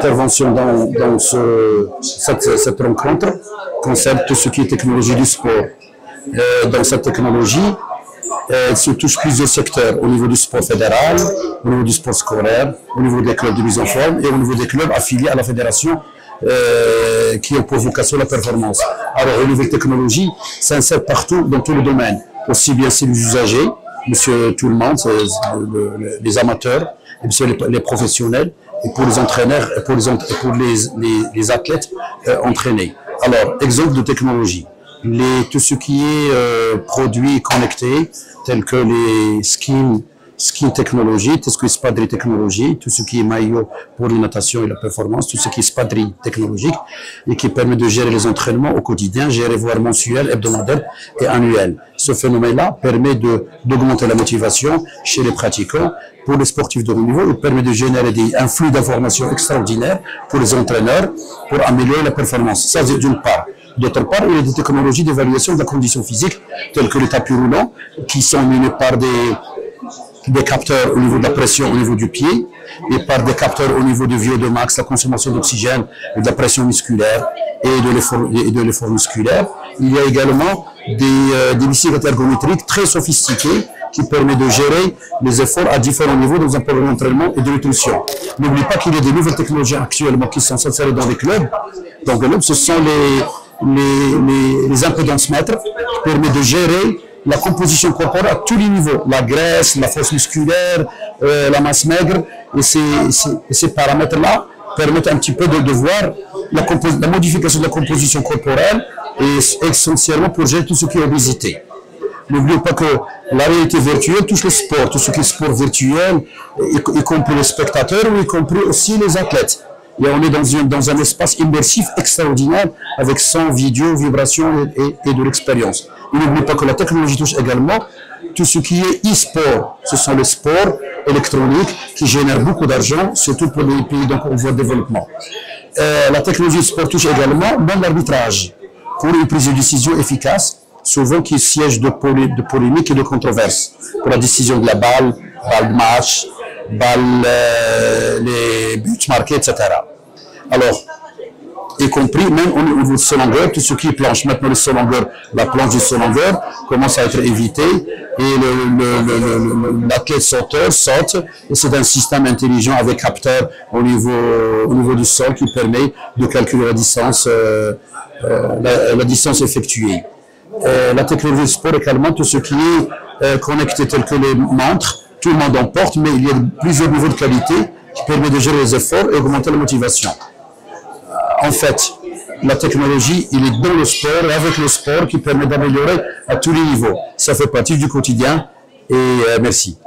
interventions dans cette rencontre concerne tout ce qui est technologie du sport. Dans cette technologie, se touche plusieurs secteurs, au niveau du sport fédéral, au niveau du sport scolaire, au niveau des clubs de mise en forme et au niveau des clubs affiliés à la fédération qui ont pour vocation la performance. Alors au niveau de technologie, ça insère partout dans tout le domaine, aussi bien c'est les usagers, monsieur tout le monde, les amateurs, et monsieur les professionnels, et pour les entraîneurs, et pour les athlètes entraînés. Alors, exemple de technologie. Tout ce qui est produits connectés, tels que les ski technologie, tout ce qui est spadrie technologie, tout ce qui est maillot pour la natation et la performance, tout ce qui est spadrie technologique et qui permet de gérer les entraînements au quotidien, gérer voire mensuel, hebdomadaire et annuel. Ce phénomène-là permet d'augmenter la motivation chez les pratiquants. Pour les sportifs de haut niveau, il permet de générer un flux d'informations extraordinaire pour les entraîneurs pour améliorer la performance. Ça, c'est d'une part. D'autre part, il y a des technologies d'évaluation de la condition physique, telles que les tapis roulants, qui sont menés par des capteurs au niveau de la pression au niveau du pied et par des capteurs au niveau du VO2 max, la consommation d'oxygène et de la pression musculaire et de l'effort musculaire. Il y a également des bicyclettes ergométriques très sophistiquées qui permettent de gérer les efforts à différents niveaux dans un programme d'entraînement et de nutrition. N'oublie pas qu'il y a des nouvelles technologies actuellement qui sont insérées dans les clubs. Donc, ce sont les impédances mètres qui permettent de gérer la composition corporelle à tous les niveaux, la graisse, la force musculaire, la masse maigre, et ces paramètres-là permettent un petit peu de voir la modification de la composition corporelle et essentiellement pour gérer tout ce qui est obésité. N'oubliez pas que la réalité virtuelle touche le sport, tout ce qui est sport virtuel, y compris les spectateurs ou y compris aussi les athlètes. Et on est dans un espace immersif extraordinaire avec son, vidéo, vibration et de l'expérience. Et n'oubliez pas que la technologie touche également tout ce qui est e-sport. Ce sont les sports électroniques qui génèrent beaucoup d'argent, surtout pour les pays en voie de développement. La technologie e-sport touche également même l'arbitrage pour une prise de décision efficace, souvent qui siège de polémiques et de controverses pour la décision de la balle de match, les buts marqués, etc. Alors, y compris même au niveau de saut longueur, tout ce qui est planche. Maintenant, le saut longueur, la planche du saut longueur commence à être évitée et l'athlète sauteur saute et c'est un système intelligent avec capteur au niveau du sol qui permet de calculer la distance effectuée. La technologie de sport également, tout ce qui est connecté tel que les montres, tout le monde en porte, mais il y a plusieurs niveaux de qualité qui permettent de gérer les efforts et augmenter la motivation. En fait, la technologie, il est dans le sport et avec le sport qui permet d'améliorer à tous les niveaux. Ça fait partie du quotidien et merci.